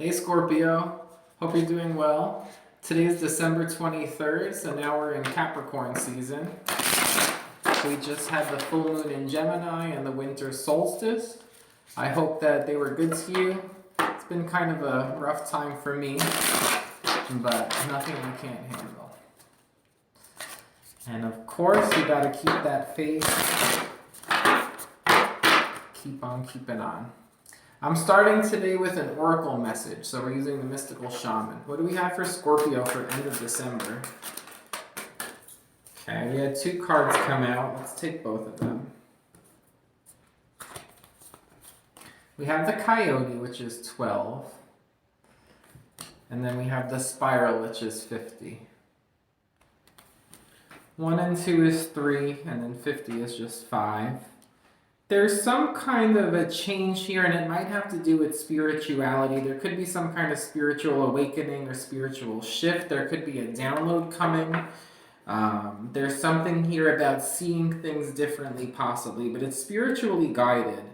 Hey Scorpio, hope you're doing well. Today is December 23rd, so now we're in Capricorn season. We just had the full moon in Gemini and the winter solstice. I hope that they were good to you. It's been kind of a rough time for me, but nothing we can't handle. And of course, you gotta keep that faith. Keep on keeping on. I'm starting today with an oracle message, so we're using the mystical shaman. What do we have for Scorpio for end of December? Okay, we had two cards come out. Let's take both of them. We have the coyote, which is 12. And then we have the spiral, which is 50. 1 and 2 is 3, and then 50 is just 5. There's some kind of a change here, and it might have to do with spirituality. There could be some kind of spiritual awakening or spiritual shift. There could be a download coming. There's something here about seeing things differently, possibly, but it's spiritually guided.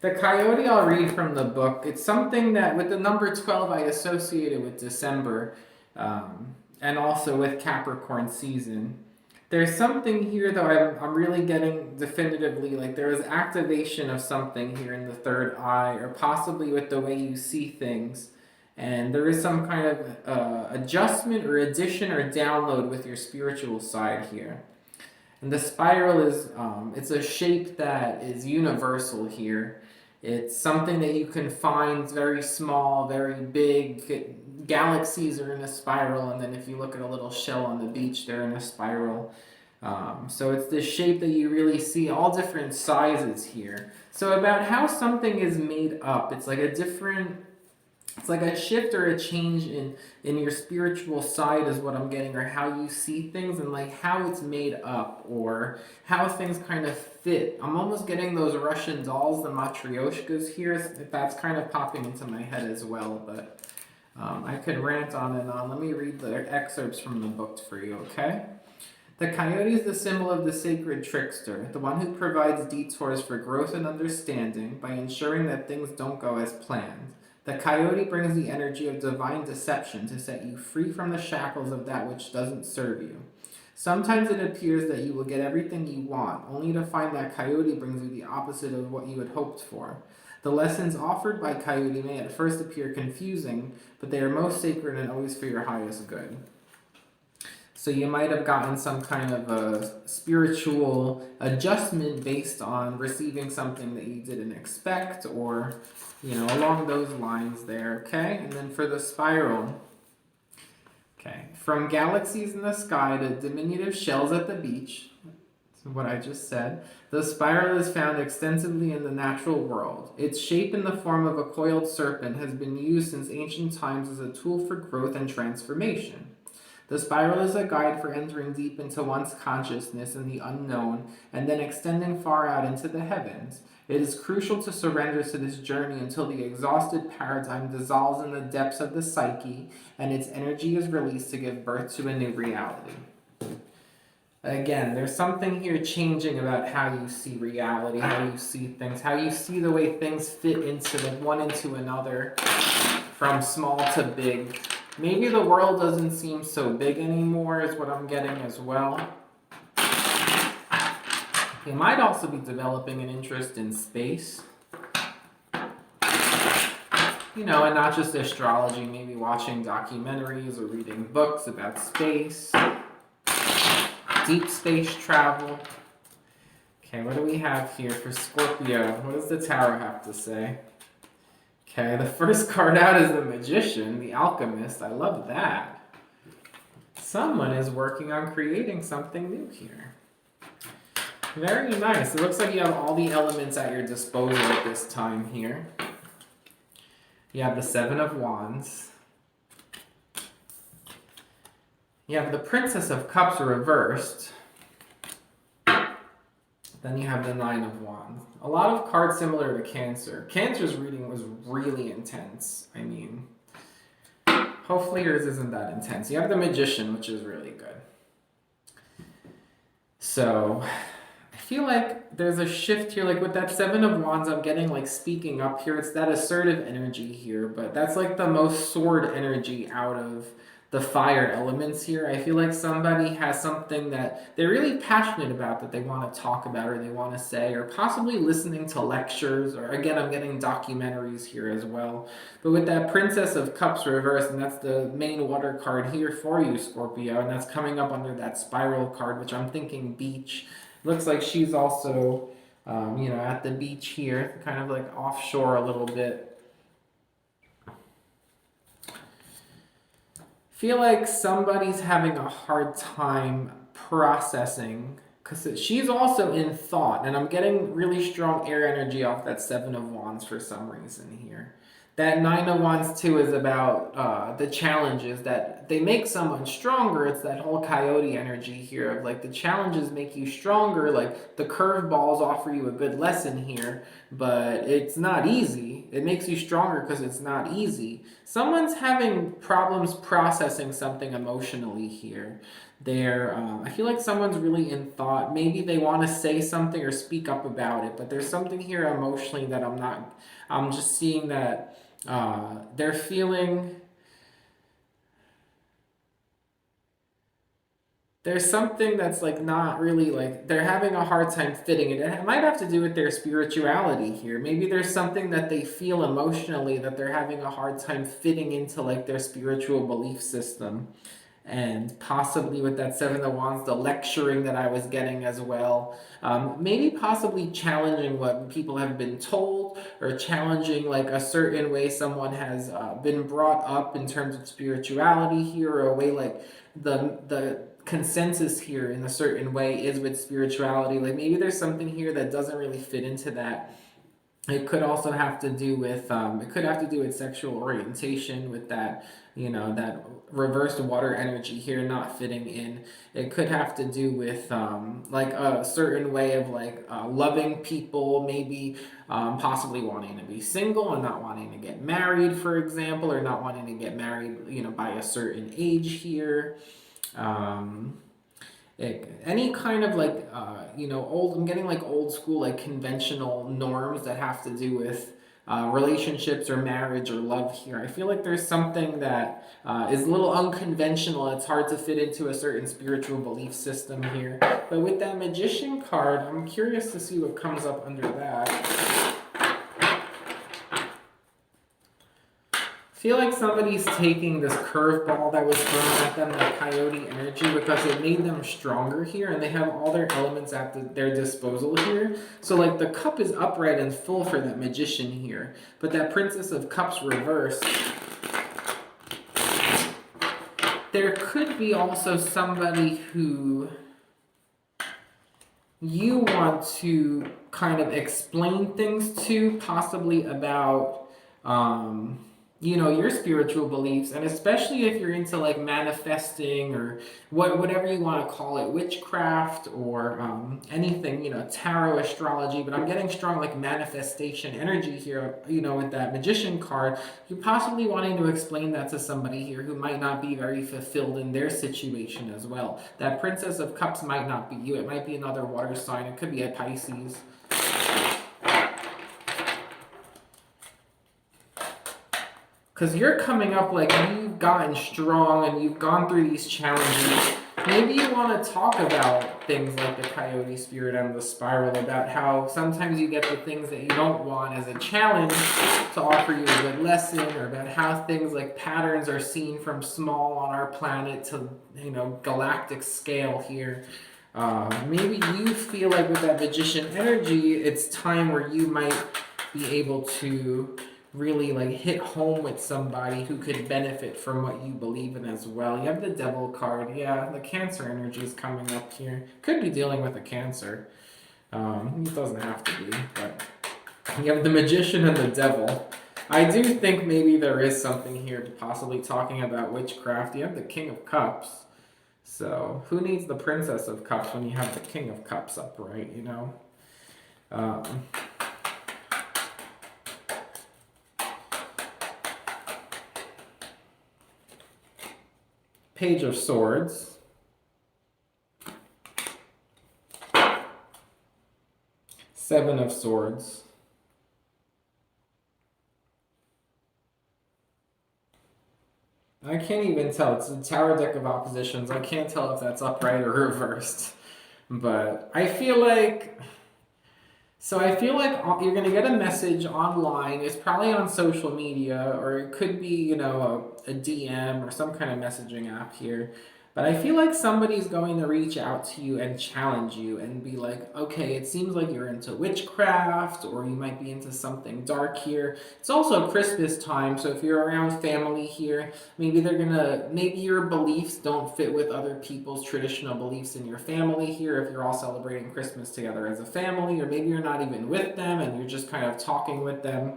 The coyote I'll read from the book. It's something that with the number 12 I associated with December, and also with Capricorn season. There's something here though I'm really getting definitively, like there is activation of something here in the third eye, or possibly with the way you see things. And there is some kind of adjustment or addition or download with your spiritual side here. And the spiral is, it's a shape that is universal here. It's something that you can find very small, very big. Galaxies are in a spiral, and then if you look at a little shell on the beach, they're in a spiral. So it's this shape that you really see all different sizes here. So about how something is made up, it's like a shift or a change in your spiritual side is what I'm getting, or how you see things and like how it's made up or how things kind of fit. I'm almost getting those Russian dolls, the matryoshkas here. That's kind of popping into my head as well, but I could rant on and on. Let me read the excerpts from the book for you, okay? The coyote is the symbol of the sacred trickster, the one who provides detours for growth and understanding by ensuring that things don't go as planned. The coyote brings the energy of divine deception to set you free from the shackles of that which doesn't serve you. Sometimes it appears that you will get everything you want, only to find that coyote brings you the opposite of what you had hoped for. The lessons offered by coyote may at first appear confusing, but they are most sacred and always for your highest good. So you might have gotten some kind of a spiritual adjustment based on receiving something that you didn't expect, or, along those lines there, okay? And then for the spiral, okay, from galaxies in the sky to diminutive shells at the beach, that's what I just said, the spiral is found extensively in the natural world. Its shape in the form of a coiled serpent has been used since ancient times as a tool for growth and transformation. The spiral is a guide for entering deep into one's consciousness in the unknown and then extending far out into the heavens. It is crucial to surrender to this journey until the exhausted paradigm dissolves in the depths of the psyche and its energy is released to give birth to a new reality. Again, there's something here changing about how you see reality, how you see things, how you see the way things fit into one into another, from small to big. Maybe the world doesn't seem so big anymore is what I'm getting as well. You might also be developing an interest in space. And not just astrology, maybe watching documentaries or reading books about space, deep space travel. Okay, what do we have here for Scorpio? What does the tarot have to say? Okay, the first card out is the Magician, the Alchemist. I love that. Someone is working on creating something new here. Very nice. It looks like you have all the elements at your disposal at this time here. You have the Seven of Wands. You have the Princess of Cups reversed. Then you have the Nine of Wands. A lot of cards similar to Cancer. Cancer's reading was really intense. Hopefully yours isn't that intense. You have the Magician, which is really good. So, I feel like there's a shift here, like with that Seven of Wands, I'm getting like speaking up here. It's that assertive energy here, but that's like the most sword energy out of the fire elements here. I feel like somebody has something that they're really passionate about that they want to talk about or they want to say, or possibly listening to lectures, or again, I'm getting documentaries here as well. But with that Princess of Cups reversed, and that's the main water card here for you, Scorpio, and that's coming up under that spiral card, which I'm thinking beach. Looks like she's also, at the beach here, kind of like offshore a little bit. Feel like somebody's having a hard time processing because she's also in thought, and I'm getting really strong air energy off that Seven of Wands for some reason here. That Nine of Wands too is about the challenges that they make someone stronger. It's that whole coyote energy here of like the challenges make you stronger. Like the curveballs offer you a good lesson here, but it's not easy. It makes you stronger because it's not easy. Someone's having problems processing something emotionally here. I feel like someone's really in thought. Maybe they want to say something or speak up about it, but there's something here emotionally that I'm just seeing that they're feeling. There's something that's like not really like they're having a hard time fitting it. It might have to do with their spirituality here. Maybe there's something that they feel emotionally that they're having a hard time fitting into like their spiritual belief system. And possibly with that Seven of Wands, the lecturing that I was getting as well. Maybe possibly challenging what people have been told, or challenging like a certain way someone has been brought up in terms of spirituality here, or a way like the consensus here in a certain way is with spirituality. Like maybe there's something here that doesn't really fit into that. It could also have to do with sexual orientation, with that that reversed water energy here not fitting in. It could have to do with like a certain way of like loving people, maybe possibly wanting to be single and not wanting to get married, for example, or not wanting to get married by a certain age here. um, any kind of like old, I'm getting like old school like conventional norms that have to do with relationships or marriage or love here. I feel like there's something that is a little unconventional. It's hard to fit into a certain spiritual belief system here. But with that Magician card, I'm curious to see what comes up under that. I feel like somebody's taking this curveball that was thrown at them, that coyote energy, because it made them stronger here, and they have all their elements at their disposal here. So like the cup is upright and full for that Magician here, but that Princess of Cups reversed. There could be also somebody who you want to kind of explain things to, possibly about your spiritual beliefs, and especially if you're into like manifesting or whatever you want to call it, witchcraft or anything, tarot, astrology. But I'm getting strong like manifestation energy here, with that Magician card. You're possibly wanting to explain that to somebody here who might not be very fulfilled in their situation as well. That Princess of Cups might not be you. It might be another water sign. It could be a Pisces. Because you're coming up like you've gotten strong and you've gone through these challenges. Maybe you want to talk about things like the coyote spirit and the spiral, about how sometimes you get the things that you don't want as a challenge to offer you a good lesson, or about how things like patterns are seen from small on our planet to, galactic scale here. Maybe you feel like with that Magician energy, it's time where you might be able to really like hit home with somebody who could benefit from what you believe in as well. You have the Devil card. Yeah, the Cancer energy is coming up here. Could be dealing with a Cancer. It doesn't have to be, but you have the Magician and the Devil. I do think maybe there is something here possibly talking about witchcraft. You have the King of Cups. So who needs the Princess of Cups when you have the King of Cups upright, Page of Swords. Seven of Swords. I can't even tell. It's a tarot deck of oppositions. I can't tell if that's upright or reversed. But I feel like you're going to get a message online. It's probably on social media, or it could be, a DM or some kind of messaging app here. But I feel like somebody's going to reach out to you and challenge you and be like, okay, it seems like you're into witchcraft, or you might be into something dark here. It's also Christmas time, so if you're around family here, maybe your beliefs don't fit with other people's traditional beliefs in your family here if you're all celebrating Christmas together as a family, or maybe you're not even with them and you're just kind of talking with them.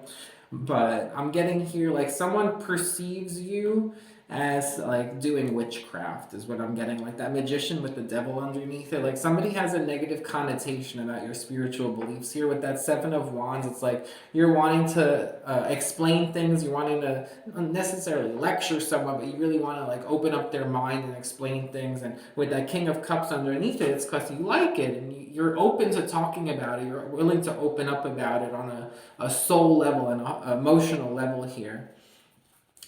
But I'm getting here like someone perceives you as like doing witchcraft is what I'm getting, like that magician with the devil underneath it. Like somebody has a negative connotation about your spiritual beliefs here with that Seven of Wands. It's like you're wanting to explain things, you're wanting to not necessarily lecture someone, but you really want to like open up their mind and explain things. And with that King of Cups underneath it, it's because you like it and you're open to talking about it, you're willing to open up about it on a soul level and emotional level here.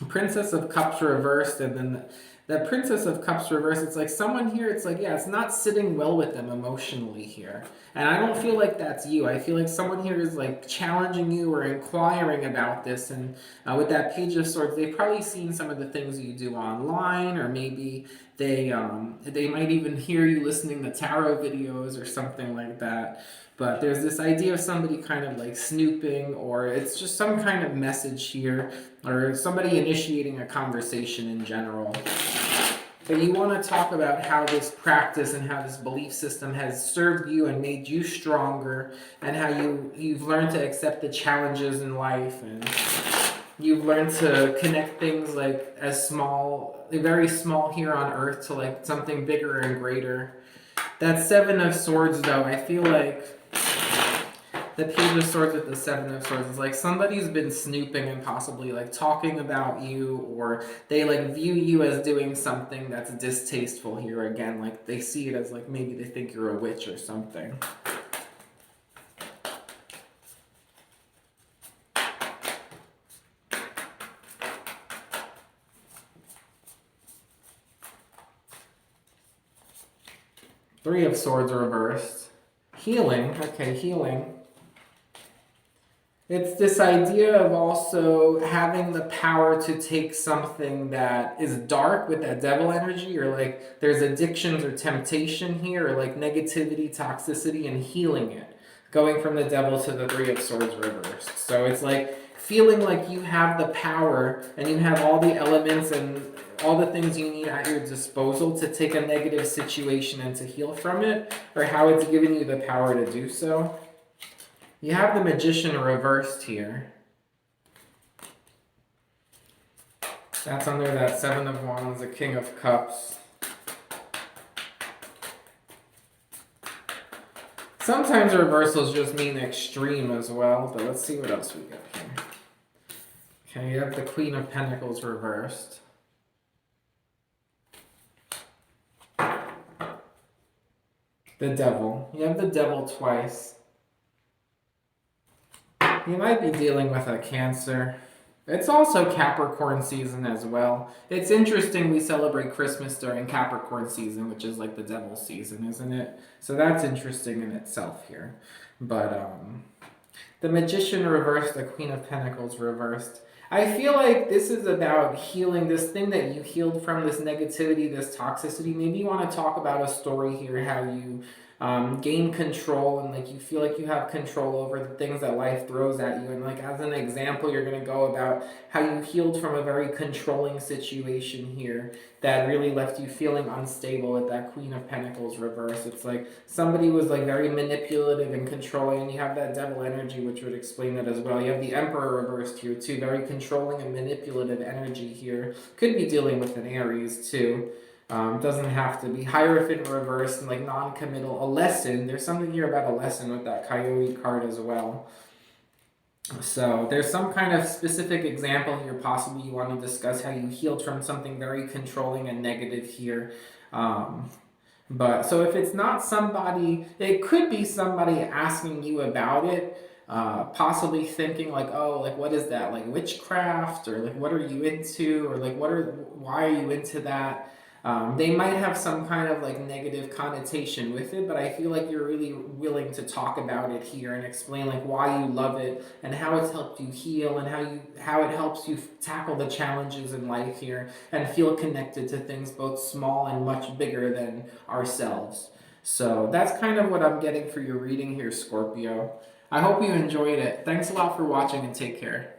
Princess of Cups reversed, and then that Princess of Cups reversed, it's like someone here, it's like, yeah, it's not sitting well with them emotionally here. And I don't feel like that's you. I feel like someone here is like challenging you or inquiring about this. And with that Page of Swords, they've probably seen some of the things you do online, or maybe they might even hear you listening to tarot videos or something like that. But there's this idea of somebody kind of like snooping, or it's just some kind of message here, or somebody initiating a conversation in general. But you want to talk about how this practice and how this belief system has served you and made you stronger, and how you've learned to accept the challenges in life, and you've learned to connect things like very small here on earth to like something bigger and greater. That Seven of Swords though, I feel like the Page of Swords with the Seven of Swords is like somebody's been snooping and possibly like talking about you, or they like view you as doing something that's distasteful here again. Like they see it as like maybe they think you're a witch or something. Three of Swords reversed. Healing. Okay, healing. It's this idea of also having the power to take something that is dark with that devil energy, or like there's addictions or temptation here, or like negativity, toxicity, and healing it. Going from the devil to the Three of Swords reversed. So it's like feeling like you have the power and you have all the elements and all the things you need at your disposal to take a negative situation and to heal from it, or how it's given you the power to do so. You have the Magician reversed here. That's under that Seven of Wands, the King of Cups. Sometimes reversals just mean extreme as well, but let's see what else we got here. Okay, you have the Queen of Pentacles reversed. The Devil. You have the Devil twice. You might be dealing with a Cancer. It's also Capricorn season as well. It's interesting we celebrate Christmas during Capricorn season, which is like the devil season, isn't it? So that's interesting in itself here. But the Magician reversed, the Queen of Pentacles reversed. I feel like this is about healing, this thing that you healed from, this negativity, this toxicity. Maybe you want to talk about a story here, how you gain control, and like you feel like you have control over the things that life throws at you. And like as an example, you're going to go about how you healed from a very controlling situation here that really left you feeling unstable with that Queen of Pentacles reverse. It's like somebody was like very manipulative and controlling, and you have that devil energy, which would explain it as well. You have the Emperor reversed here too, very controlling and manipulative energy here. Could be dealing with an Aries too. Doesn't have to be. Hierophant reversed and like non-committal. A lesson. There's something here about a lesson with that Coyote card as well. So there's some kind of specific example here. Possibly you want to discuss how you healed from something very controlling and negative here. But so if it's not somebody, it could be somebody asking you about it, possibly thinking like, oh, like what is that, like witchcraft, or like what are you into, or like why are you into that? They might have some kind of like negative connotation with it, but I feel like you're really willing to talk about it here and explain like why you love it and how it's helped you heal and how it helps you tackle the challenges in life here and feel connected to things both small and much bigger than ourselves. So that's kind of what I'm getting for your reading here, Scorpio. I hope you enjoyed it. Thanks a lot for watching and take care.